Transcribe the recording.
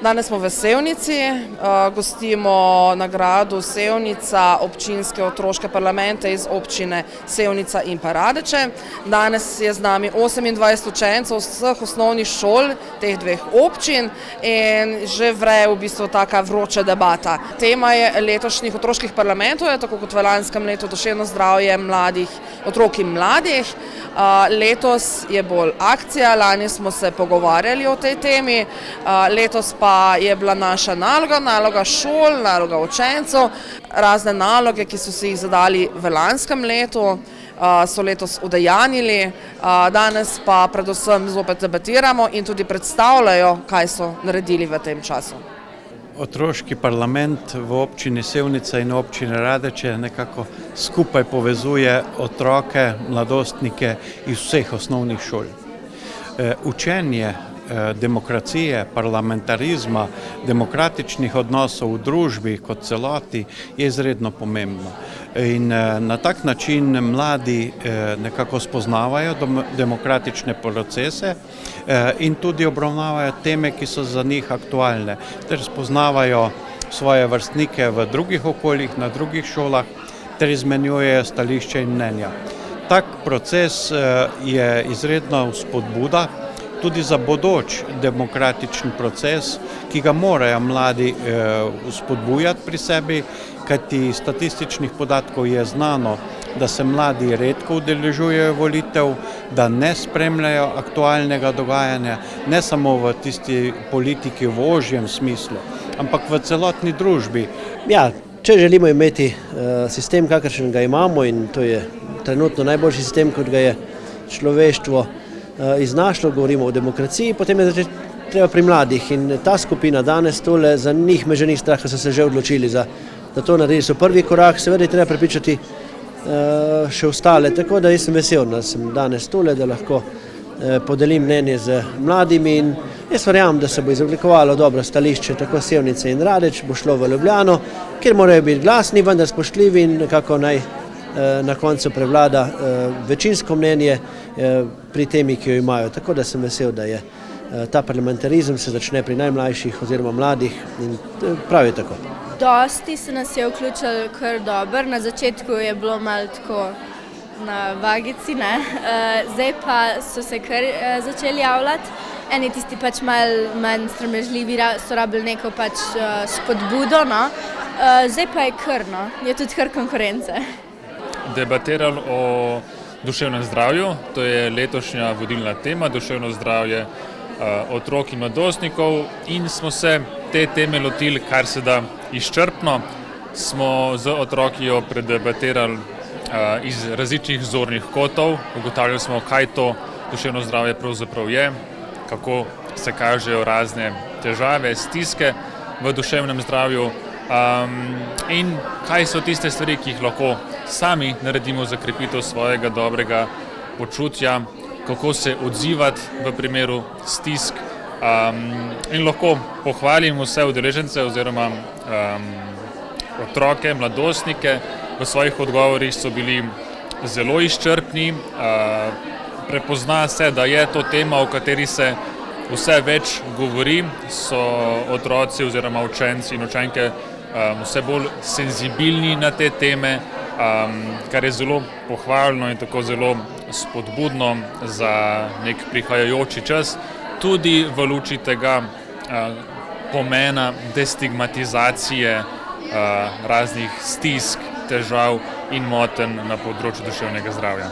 Danes smo v Sevnici, gostimo nagrado Sevnica občinske otroške parlamente iz občine Sevnica in pa Radeče. Danes je z nami 28 učencev vseh osnovnih šol teh dveh občin in že vre v bistvu taka vroča debata. Tema je letošnjih otroških parlamentov, tako kot v lanskem letu duševno zdravje mladih, otrok in mladih. Letos je bolj akcija, lani smo se pogovarjali o tej temi, letos pa je bila naša naloga šol, naloga učencev, razne naloge, ki so si jih zadali v lanskem letu, so letos udejanjili, danes pa predvsem zopet debatiramo in tudi predstavljajo, kaj so naredili v tem času. Otroški parlament v občini Sevnica in občini Radeče nekako skupaj povezuje otroke, mladostnike iz vseh osnovnih šol. Učenje demokracije, parlamentarizma, demokratičnih odnosov v družbi kot celoti je izredno pomembno. In na tak način mladi nekako spoznavajo demokratične procese in tudi obravnavajo teme, ki so za njih aktualne, ter spoznavajo svoje vrstnike v drugih okoljih, na drugih šolah, ter izmenjujejo stališča in mnenja. Tak proces je izredna spodbuda tudi za bodoč demokratičen proces, ki ga morajo mladi spodbujati pri sebi, kajti iz statističnih podatkov je znano, da se mladi redko udeležujejo volitev, da ne spremljajo aktualnega dogajanja, ne samo v tisti politiki v ožjem smislu, ampak v celotni družbi. Ja, če želimo imeti sistem, kakršen ga imamo, in to je trenutno najboljši sistem, kot ga je človeštvo iznašlo, govorimo o demokraciji, potem je treba pri mladih in ta skupina danes tole, za njih me že ni strah, ker so se že odločili za to naredili, so prvi korak, seveda je treba prepričati še ostale, tako da jaz sem vesel, da sem danes tole, da lahko podelim mnenje z mladimi in jaz verjamem, da se bo izoblikovalo dobro stališče tako Sevnice in Radeč, bo šlo v Ljubljano, kjer morajo biti glasni, vendar spoštljivi in nekako naj na koncu prevlada večinsko mnenje pri temi, ki jo imajo. Tako da sem vesel, da je ta parlamentarizem se začne pri najmlajših oziroma mladih in prav je tako. Dosti se nas je vključilo kar dobro, na začetku je bilo malo tako na vagici, ne? Zdaj pa so se kar začeli javljati. Eni tisti pač malo manj sramežljivi so rabili neko pač spodbudo, no? Zdaj pa je kar, no? Je tudi kar konkurence. Debatirali o duševnem zdravju, to je letošnja vodilna tema, duševno zdravje otrok in mladostnikov in smo se te teme lotili kar se da izčrpno. Smo z otroki jo predebatirali iz različnih zornih kotov, ugotavljali smo, kaj to duševno zdravje pravzaprav je, kako se kažejo razne težave, stiske v duševnem zdravju in kaj so tiste stvari, ki jih lahko sami naredimo za krepitev svojega dobrega počutja, kako se odzivati v primeru stisk in lahko pohvalim vse udeležence oziroma otroke, mladostnike. V svojih odgovorih so bili zelo izčrpni, prepozna se, da je to tema, o kateri se vse več govori, so otroci oziroma učenci in učenke vse bolj senzibilni na te teme, kar je zelo pohvalno in tako zelo spodbudno za nek prihajajoči čas, tudi v luči tega pomena destigmatizacije raznih stisk, težav in motenj na področju duševnega zdravja.